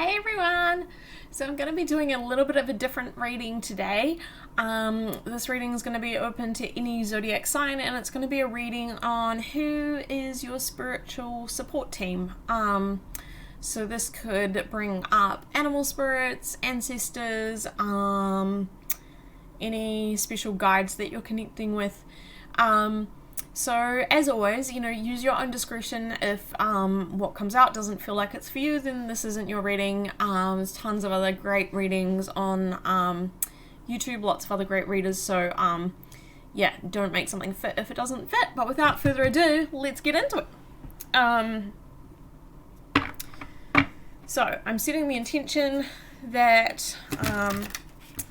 Hey everyone! So I'm going to be doing a little bit of a different reading today. This reading is going to be open to any zodiac sign, and it's going to be a reading on who is your spiritual support team. So this could bring up animal spirits, ancestors, any special guides that you're connecting with. So as always, use your own discretion. If what comes out doesn't feel like it's for you, then this isn't your reading. There's tons of other great readings on YouTube, lots of other great readers. So yeah, don't make something fit if it doesn't fit. But without further ado, let's get into it. So I'm setting the intention that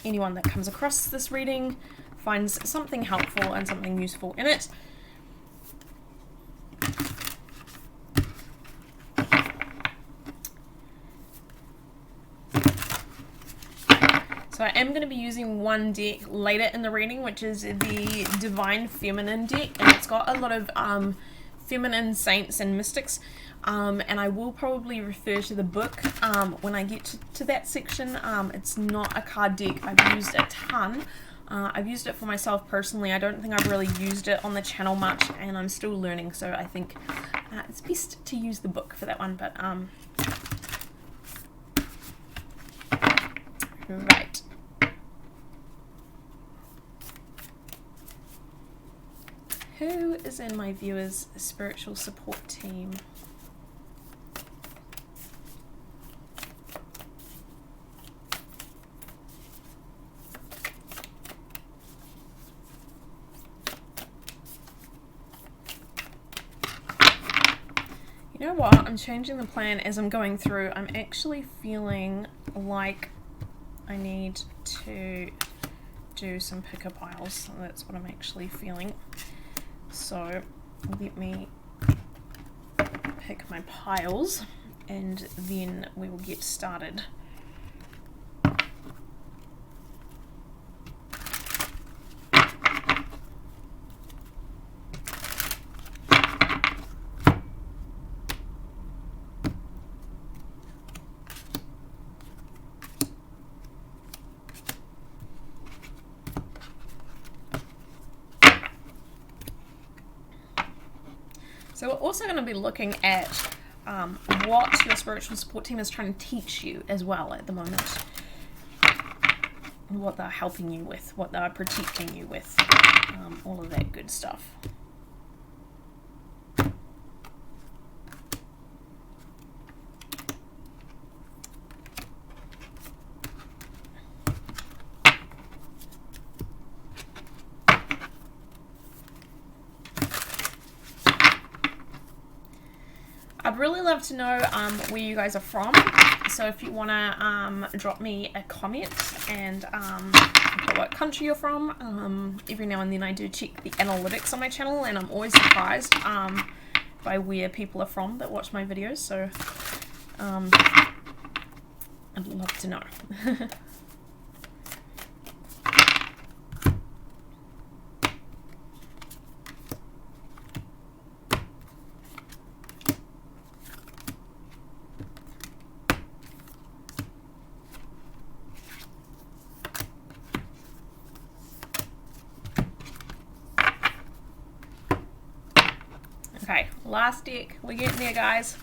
anyone that comes across this reading finds something helpful and something useful in it. So I am going to be using one deck later in the reading, which is the Divine Feminine deck, and it's got a lot of feminine saints and mystics, and I will probably refer to the book when I get to that section. It's not a card deck I've used a ton. I've used it for myself personally. I don't think I've really used it on the channel much, and I'm still learning, so I think it's best to use the book for that one. But right. Who is in my viewers' spiritual support team? You know what? I'm changing the plan as I'm going through. I'm actually feeling like I need to do some picker piles. That's what I'm actually feeling. So let me pick my piles and then we will get started. So we're also going to be looking at what your spiritual support team is trying to teach you as well at the moment. What they're helping you with, what they're protecting you with, all of that good stuff. I'd really love to know where you guys are from, so if you want to drop me a comment and put what country you're from. Every now and then I do check the analytics on my channel, and I'm always surprised by where people are from that watch my videos, so I'd love to know. Okay, last deck. We're getting there, guys.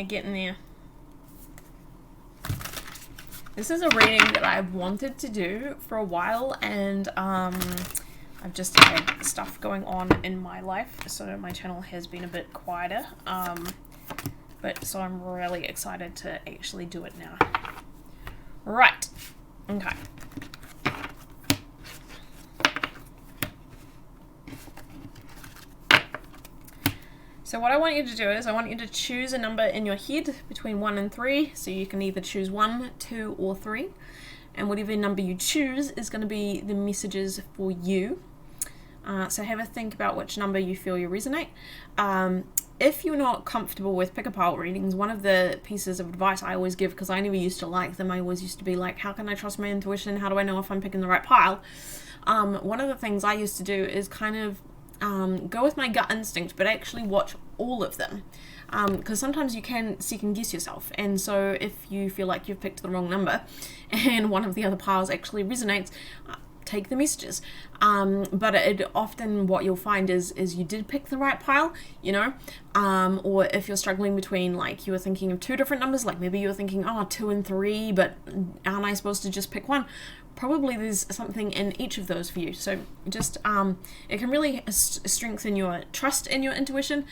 Getting there. This is a reading that I've wanted to do for a while, and I've just had stuff going on in my life, so my channel has been a bit quieter. But so I'm really excited to actually do it now. Right. Okay. So what I want you to do is I want you to choose a number in your head between 1 and 3. So you can either choose 1, 2, or 3. And whatever number you choose is going to be the messages for you. So have a think about which number you feel you resonate. If you're not comfortable with pick a pile readings, one of the pieces of advice I always give, because I never used to like them, I always used to be like, how can I trust my intuition? How do I know if I'm picking the right pile? One of the things I used to do is kind of go with my gut instinct, but actually watch all of them. because sometimes you can second guess yourself. And so if you feel like you've picked the wrong number and one of the other piles actually resonates, take the messages. But it often, what you'll find is you did pick the right pile, you know, or if you're struggling between, like, you were thinking of two different numbers, like maybe you were thinking, 2 and 3, but aren't I supposed to just pick one? Probably there's something in each of those for you. So just it can really strengthen your trust in your intuition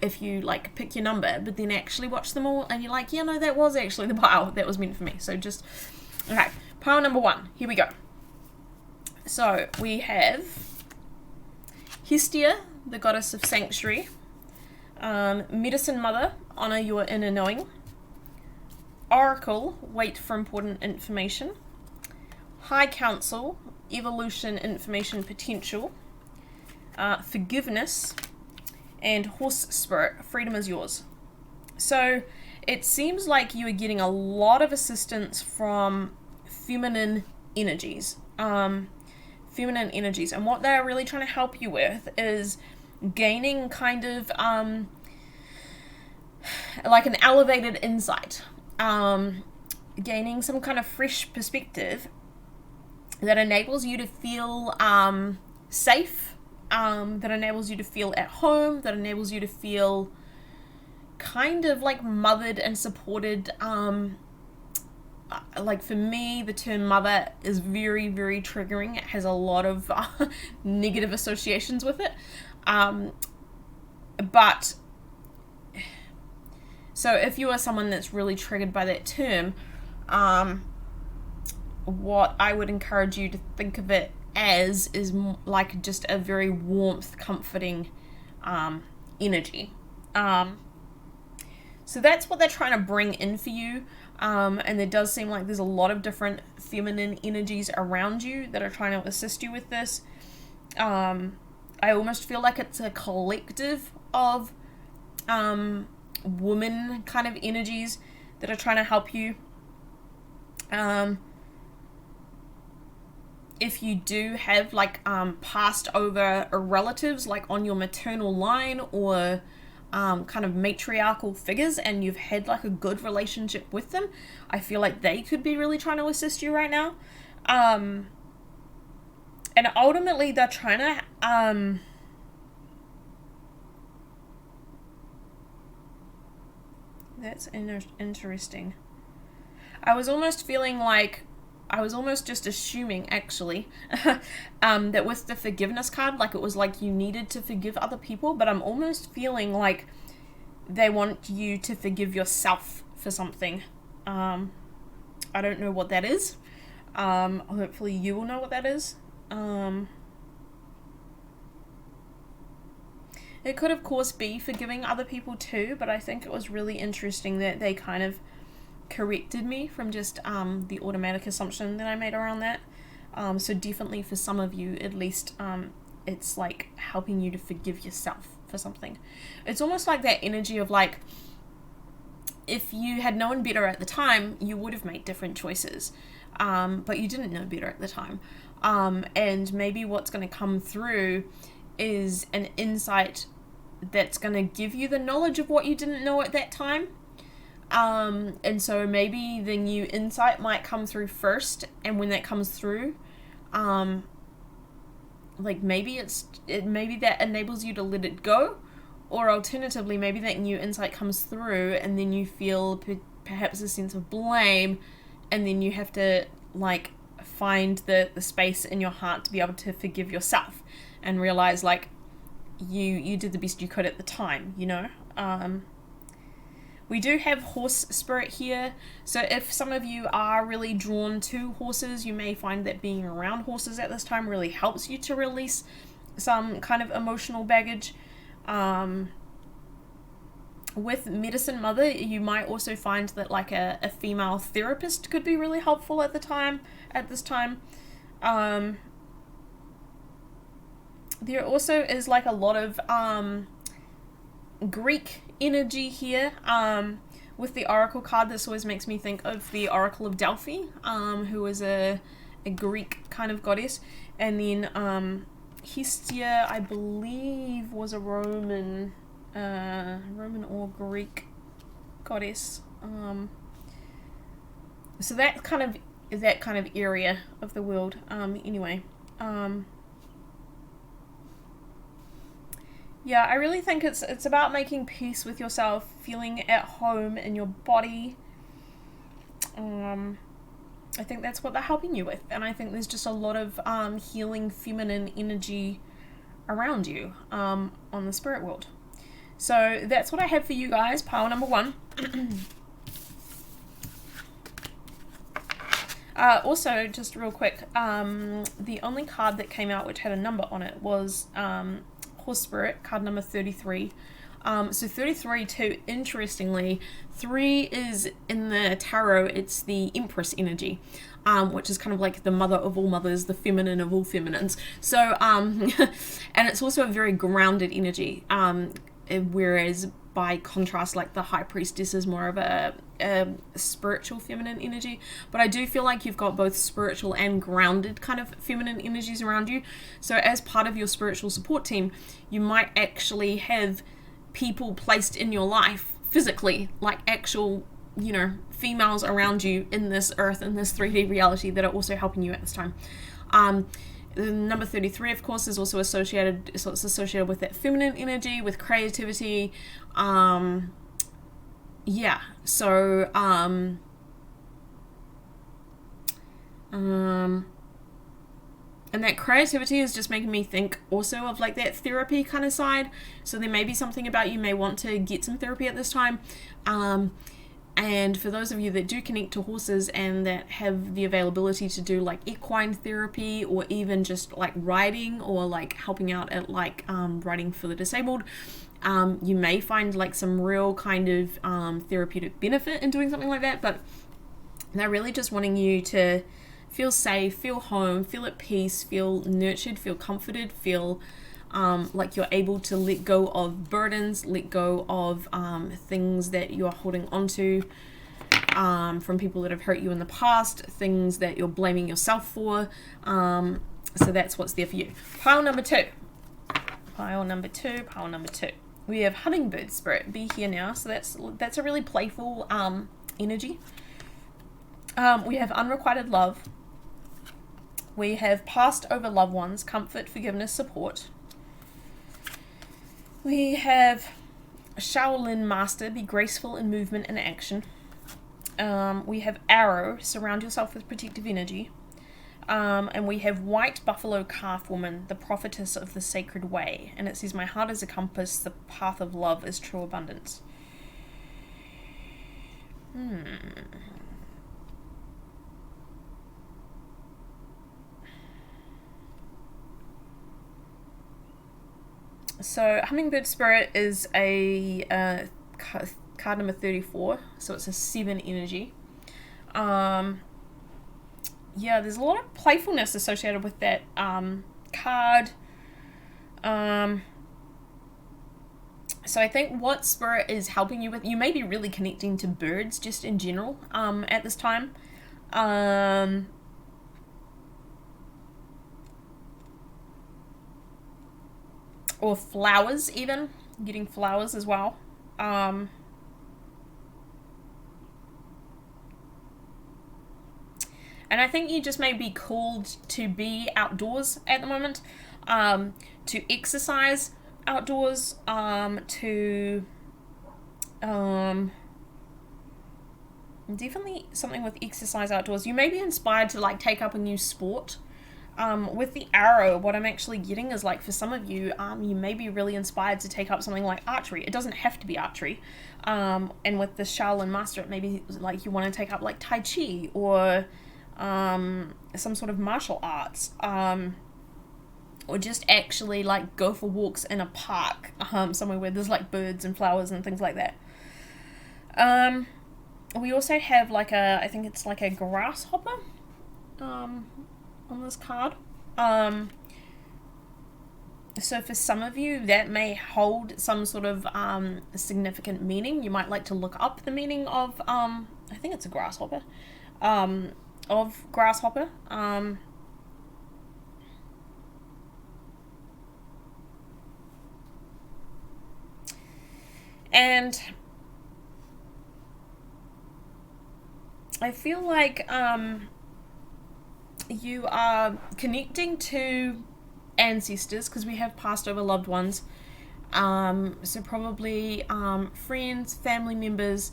if you like pick your number but then actually watch them all and you're like, yeah, no, that was actually the pile that was meant for me. So just, okay, pile number 1, here we go. So we have Hestia, the goddess of sanctuary, Medicine Mother, honor your inner knowing, Oracle, wait for important information, High Council, evolution, information, potential, forgiveness, and Horse Spirit, freedom is yours. So it seems like you are getting a lot of assistance from feminine energies. And what they're really trying to help you with is gaining kind of like an elevated insight, gaining some kind of fresh perspective that enables you to feel safe, that enables you to feel at home, that enables you to feel kind of like mothered and supported. Like for me, the term mother is very, very triggering. It has a lot of negative associations with it. But so if you are someone that's really triggered by that term, what I would encourage you to think of it as is like just a very warmth, comforting energy. So that's what they're trying to bring in for you. And it does seem like there's a lot of different feminine energies around you that are trying to assist you with this. I almost feel like it's a collective of woman kind of energies that are trying to help you. If you do have like passed over relatives like on your maternal line or kind of matriarchal figures and you've had like a good relationship with them, I feel like they could be really trying to assist you right now. And ultimately they're trying to that's interesting. I was almost just assuming, actually, that with the forgiveness card, like it was like you needed to forgive other people, but I'm almost feeling like they want you to forgive yourself for something. I don't know what that is. Hopefully you will know what that is. It could, of course, be forgiving other people too, but I think it was really interesting that they kind of corrected me from just the automatic assumption that I made around that. So definitely for some of you, at least, it's like helping you to forgive yourself for something. It's almost like that energy of like, if you had known better at the time, you would have made different choices, but you didn't know better at the time. And maybe what's going to come through is an insight that's going to give you the knowledge of what you didn't know at that time. And so maybe the new insight might come through first, and when that comes through, like maybe maybe that enables you to let it go, or alternatively maybe that new insight comes through and then you feel perhaps a sense of blame, and then you have to like find the space in your heart to be able to forgive yourself and realize like you did the best you could at the time, you know. We do have horse spirit here, so if some of you are really drawn to horses, you may find that being around horses at this time really helps you to release some kind of emotional baggage. With Medicine Mother, you might also find that like a female therapist could be really helpful at this time. There also is like a lot of Greek energy here. With the Oracle card, this always makes me think of the Oracle of Delphi, who is a Greek kind of goddess. And then Hestia, I believe, was a Roman Roman or Greek goddess. So that kind of area of the world. Anyway. Yeah, I really think it's about making peace with yourself, feeling at home in your body. I think that's what they're helping you with, and I think there's just a lot of healing feminine energy around you on the spirit world. So that's what I have for you guys, pile number 1. Also, just real quick, the only card that came out which had a number on it was Horse Spirit, card number 33. So 33 too, interestingly, 3 is in the tarot, it's the Empress energy, which is kind of like the mother of all mothers, the feminine of all feminines. So, and it's also a very grounded energy, whereas by contrast, like the High Priestess is more of a spiritual feminine energy. But I do feel like you've got both spiritual and grounded kind of feminine energies around you. So as part of your spiritual support team, you might actually have people placed in your life physically, like actual, females around you in this earth, in this 3D reality, that are also helping you at this time. The number 33, of course, is also associated with that feminine energy, with creativity. And that creativity is just making me think also of like that therapy kind of side. So there may be something about you may want to get some therapy at this time. And for those of you that do connect to horses and that have the availability to do like equine therapy, or even just like riding, or like helping out at like riding for the disabled, you may find like some real kind of therapeutic benefit in doing something like that. But they're really just wanting you to feel safe, feel home, feel at peace, feel nurtured, feel comforted, feel like you're able to let go of burdens, let go of things that you're holding onto from people that have hurt you in the past, things that you're blaming yourself for. So that's what's there for you. Pile number 2. We have Hummingbird Spirit, be here now. So that's a really playful energy. We have Unrequited Love. We have Passed Over Loved Ones, Comfort, Forgiveness, Support. We have Shaolin Master, be graceful in movement and action. We have Arrow, surround yourself with protective energy. And we have White Buffalo Calf Woman, the prophetess of the sacred way. And it says, my heart is a compass, the path of love is true abundance. So Hummingbird Spirit is a card number 34, so it's a 7 energy. Yeah, there's a lot of playfulness associated with that card. So I think what Spirit is helping you with, you may be really connecting to birds just in general at this time. Or flowers even, getting flowers as well. And I think you just may be called to be outdoors at the moment, to exercise outdoors, to definitely something with exercise outdoors. You may be inspired to like take up a new sport. With the Arrow, what I'm actually getting is like for some of you, you may be really inspired to take up something like archery. It doesn't have to be archery. And with the Shaolin Master, it may be like you want to take up like Tai Chi or some sort of martial arts. Or just actually like go for walks in a park, somewhere where there's like birds and flowers and things like that. We also have like I think it's like a grasshopper on this card. So for some of you, that may hold some sort of significant meaning. You might like to look up the meaning of, I think it's a grasshopper, of grasshopper. And I feel like you are connecting to ancestors because we have passed over loved ones. So probably friends, family members,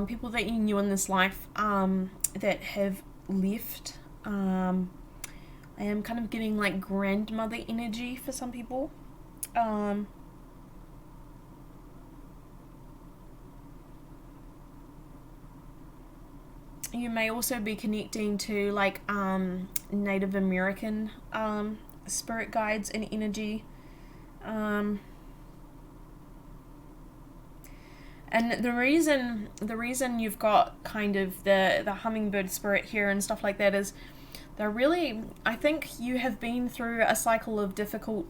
people that you knew in this life that have left. I am kind of getting like grandmother energy for some people. You may also be connecting to like Native American spirit guides and energy. And the reason you've got kind of the hummingbird spirit here and stuff like that is they're really, I think you have been through a cycle of difficult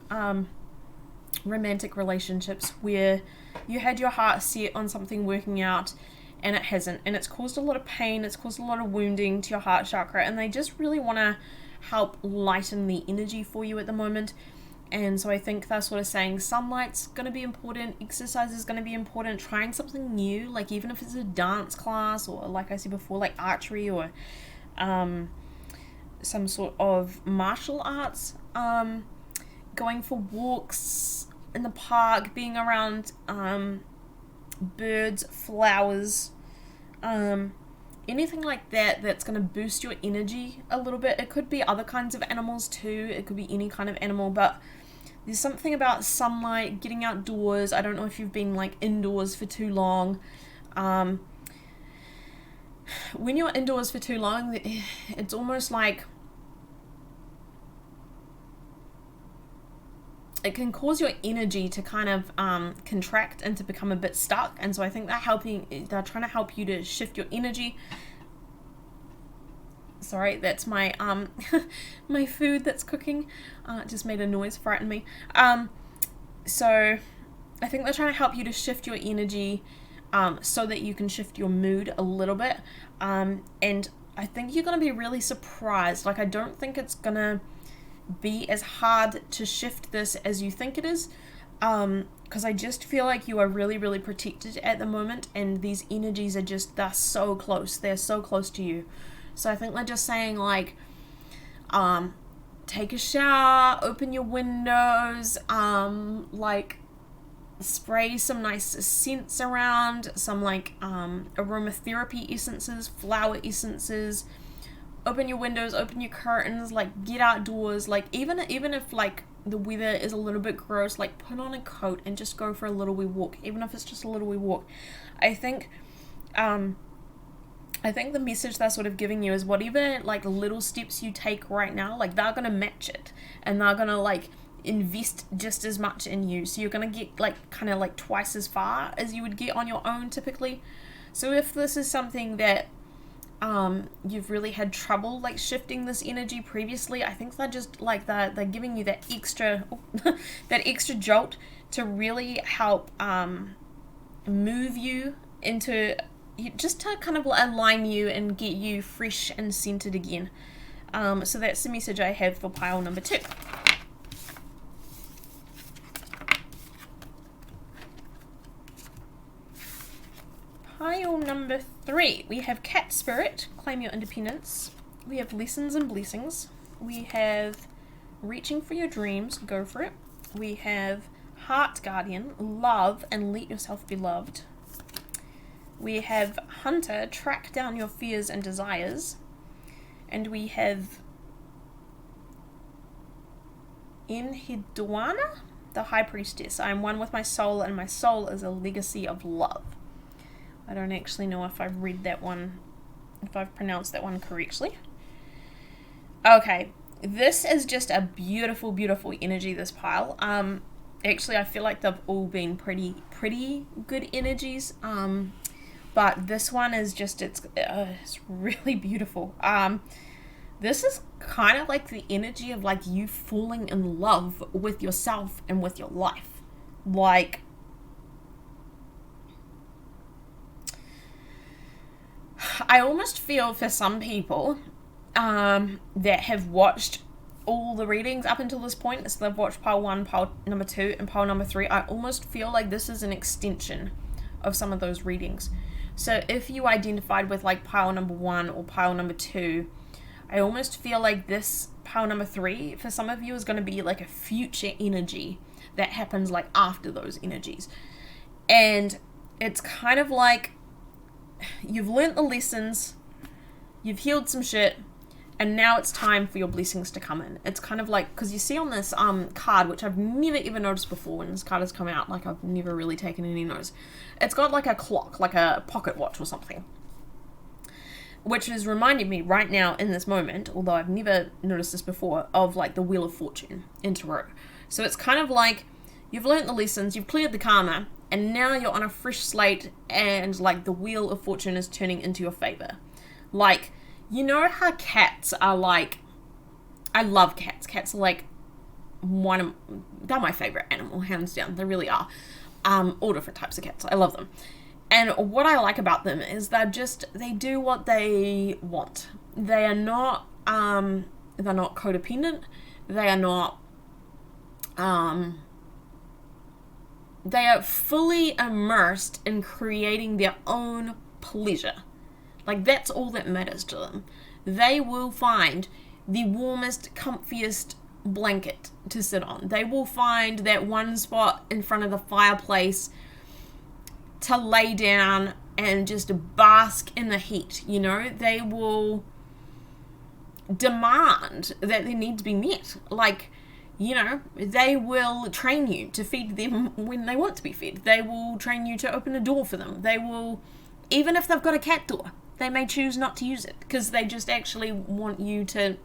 romantic relationships where you had your heart set on something working out and it hasn't, and it's caused a lot of pain, it's caused a lot of wounding to your heart chakra, and they just really want to help lighten the energy for you at the moment. And so I think they're sort of saying sunlight's going to be important, exercise is going to be important, trying something new, like even if it's a dance class or, like I said before, like archery or some sort of martial arts, going for walks in the park, being around birds, flowers, anything like that that's going to boost your energy a little bit. It could be other kinds of animals too, it could be any kind of animal, but there's something about sunlight, getting outdoors. I don't know if you've been like indoors for too long. When you're indoors for too long, it's almost like it can cause your energy to kind of contract and to become a bit stuck. And so I think they're trying to help you to shift your energy. Sorry, that's my my food that's cooking. It just made a noise, frightened me. So I think they're trying to help you to shift your energy so that you can shift your mood a little bit. And I think you're going to be really surprised. Like, I don't think it's going to be as hard to shift this as you think it is, because I just feel like you are really, really protected at the moment, and these energies are just, they're so close to you. So I think they're just saying like, take a shower, open your windows, like spray some nice scents around, some like aromatherapy essences, flower essences. Open your windows, open your curtains, like get outdoors, like even if like the weather is a little bit gross, like put on a coat and just go for a little wee walk, even if it's just a little wee walk. I think the message they're sort of giving you is whatever like little steps you take right now, like they're gonna match it, and they're gonna like invest just as much in you, so you're gonna get like kind of like twice as far as you would get on your own typically. So if this is something that you've really had trouble like shifting this energy previously, I think they're just like they're giving you that extra that extra jolt to really help move you into, just to kind of align you and get you fresh and centered again. So that's the message I have for pile number 2. Pile number 3, we have Cat Spirit, claim your independence. We have Lessons and Blessings. We have Reaching for your dreams, go for it. We have Heart Guardian, love and let yourself be loved. We have Hunter, track down your fears and desires. And we have Enheduanna, the High Priestess. I am one with my soul, and my soul is a legacy of love. I don't actually know if I've read that one, if I've pronounced that one correctly. Okay, this is just a beautiful, beautiful energy, this pile. Actually, I feel like they've all been pretty good energies. But this one is just, it's really beautiful. This is kind of like the energy of like you falling in love with yourself and with your life. Like, I almost feel for some people that have watched all the readings up until this point, so they've watched pile 1, pile number 2, and pile number 3, I almost feel like this is an extension of some of those readings. So if you identified with like pile number 1 or pile number 2, I almost feel like this pile number 3 for some of you is going to be like a future energy that happens like after those energies. And it's kind of like you've learnt the lessons, you've healed some shit, and now it's time for your blessings to come in. It's kind of like, because you see on this card, which I've never ever noticed before when this card has come out, like I've never really taken any notice. It's got like a clock, like a pocket watch or something, which is reminding me right now in this moment, although I've never noticed this before, of like the Wheel of Fortune in Tarot. So it's kind of like you've learnt the lessons, you've cleared the karma, and now you're on a fresh slate, and like the Wheel of Fortune is turning into your favor. Like, you know how cats are like, I love cats. Cats are like they're my favorite animal, hands down. They really are. All different types of cats. I love them. And what I like about them is they do what they want. They are not, they're not codependent. They are not, they are fully immersed in creating their own pleasure. Like, that's all that matters to them. They will find the warmest, comfiest blanket to sit on. They will find that one spot in front of the fireplace to lay down and just bask in the heat, you know? They will demand that their needs be met. Like, you know, they will train you to feed them when they want to be fed. They will train you to open a door for them. They will, even if they've got a cat door, they may choose not to use it because they just actually want you to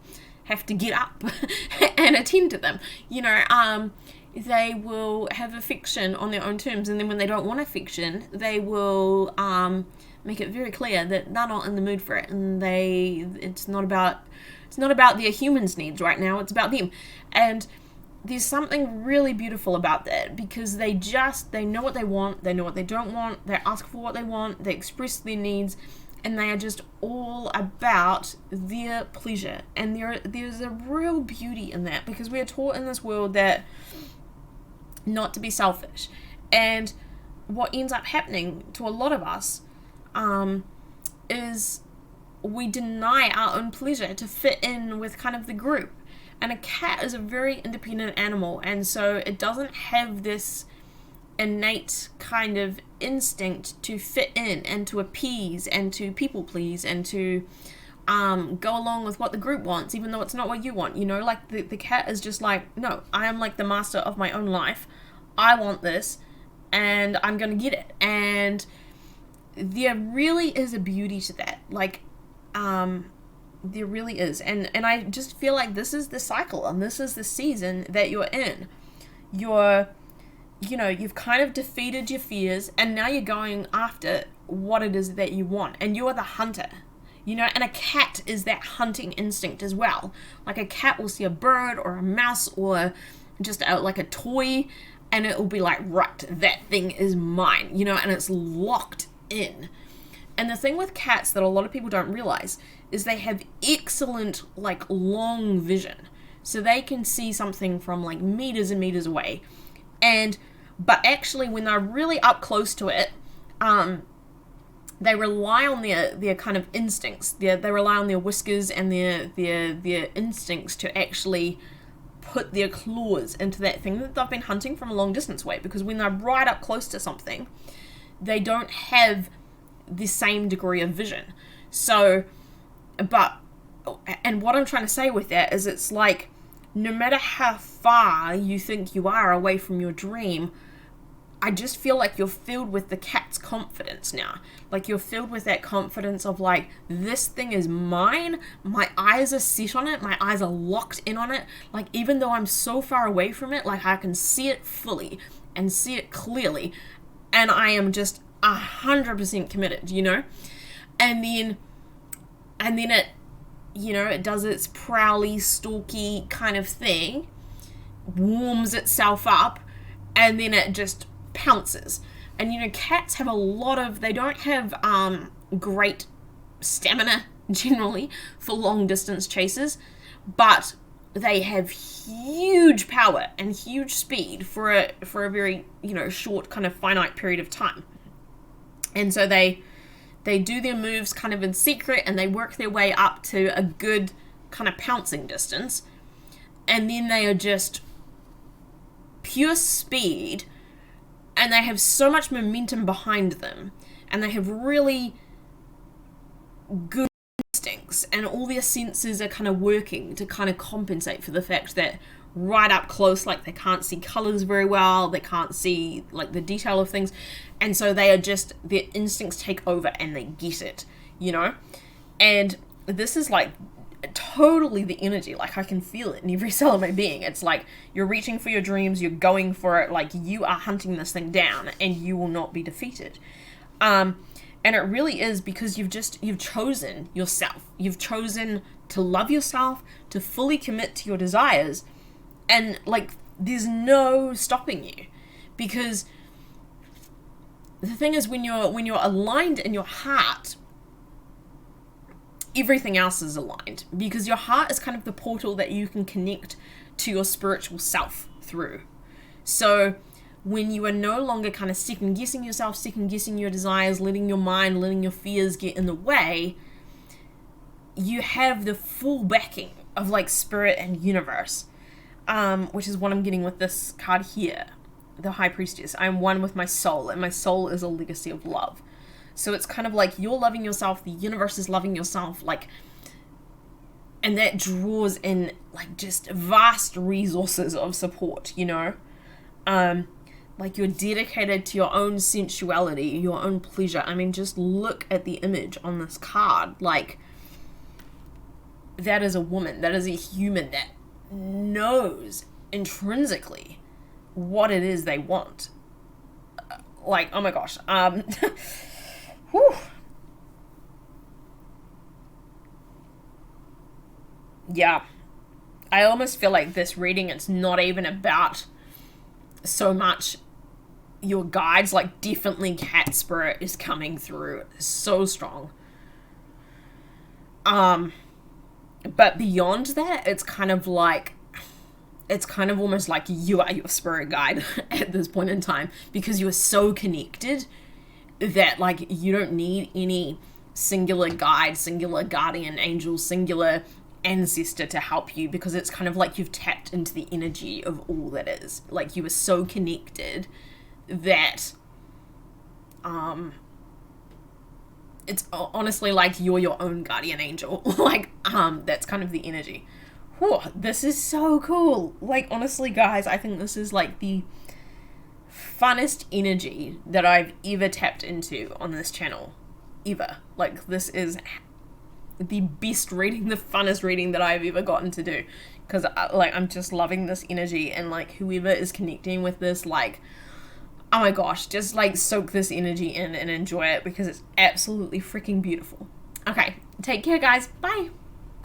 have to get up and attend to them. You know, they will have affection on their own terms, and then when they don't want affection, they will make it very clear that they're not in the mood for it, and it's not about their humans' needs right now, it's about them. And there's something really beautiful about that, because they know what they want, they know what they don't want, they ask for what they want, they express their needs, and they are just all about their pleasure. And there's a real beauty in that, because we are taught in this world that not to be selfish. And what ends up happening to a lot of us is we deny our own pleasure to fit in with kind of the group. And a cat is a very independent animal, and so it doesn't have this innate kind of instinct to fit in and to appease and to people please and to go along with what the group wants, even though it's not what you want. You know, like the cat is just like, no, I am like the master of my own life. I want this, and I'm gonna get it. And there really is a beauty to that. Like, there really is. And I just feel like this is the cycle, and this is the season that you're in. You've kind of defeated your fears, and now you're going after what it is that you want, and you are the hunter, you know. And a cat is that hunting instinct as well. Like, a cat will see a bird or a mouse or just like a toy, and it will be like, right, that thing is mine, you know, and it's locked in. And the thing with cats that a lot of people don't realize is they have excellent, like, long vision. So they can see something from like meters and meters away. But actually, when they're really up close to it, they rely on their kind of instincts. They rely on their whiskers and their instincts to actually put their claws into that thing that they've been hunting from a long distance away. Because when they're right up close to something, they don't have the same degree of vision. So, and what I'm trying to say with that is, it's like, no matter how far you think you are away from your dream, I just feel like you're filled with the cat's confidence now. Like, you're filled with that confidence of like, this thing is mine. My eyes are set on it. My eyes are locked in on it. Like, even though I'm so far away from it, like, I can see it fully and see it clearly. And I am just 100% committed, you know? And then it, you know, it does its prowly, stalky kind of thing, warms itself up, and then it just pounces. And, you know, cats have they don't have great stamina, generally, for long distance chases, but they have huge power and huge speed for a very, you know, short kind of finite period of time. And so they do their moves kind of in secret, and they work their way up to a good kind of pouncing distance. And then they are just pure speed, and they have so much momentum behind them, and they have really good instincts, and all their senses are kind of working to kind of compensate for the fact that right up close, like, they can't see colors very well, they can't see like the detail of things, and so they are just, their instincts take over and they get it, you know. And this is like totally the energy, like I can feel it in every cell of my being. It's like you're reaching for your dreams, you're going for it, like you are hunting this thing down and you will not be defeated. And it really is because you've chosen yourself. You've chosen to love yourself, to fully commit to your desires, and like there's no stopping you. Because the thing is, when you're aligned in your heart, everything else is aligned, because your heart is kind of the portal that you can connect to your spiritual self through. So when you are no longer kind of second guessing yourself, second guessing your desires, letting your mind, letting your fears get in the way, you have the full backing of like spirit and universe, which is what I'm getting with this card here, the High Priestess. I am one with my soul, and my soul is a legacy of love. So it's kind of like you're loving yourself, the universe is loving yourself, like, and that draws in like just vast resources of support, you know. Like you're dedicated to your own sensuality, your own pleasure. I mean, just look at the image on this card. Like, that is a woman, that is a human that knows intrinsically what it is they want. Like, oh my gosh. Whew. Yeah. I almost feel like this reading, it's not even about so much your guides. Like, definitely cat spirit is coming through so strong. But beyond that, it's kind of almost like you are your spirit guide at this point in time, because you are so connected that like you don't need any singular guide, singular guardian angel, singular ancestor to help you, because it's kind of like you've tapped into the energy of all that is. Like, you are so connected that it's honestly like you're your own guardian angel. Like, that's kind of the energy. Whew, this is so cool. Like, honestly, guys, I think this is like the funnest energy that I've ever tapped into on this channel. Ever. Like, this is the best reading, the funnest reading that I've ever gotten to do. Because, I'm just loving this energy, and, like, whoever is connecting with this, like, oh my gosh, just, like, soak this energy in and enjoy it, because it's absolutely freaking beautiful. Okay, take care, guys. Bye.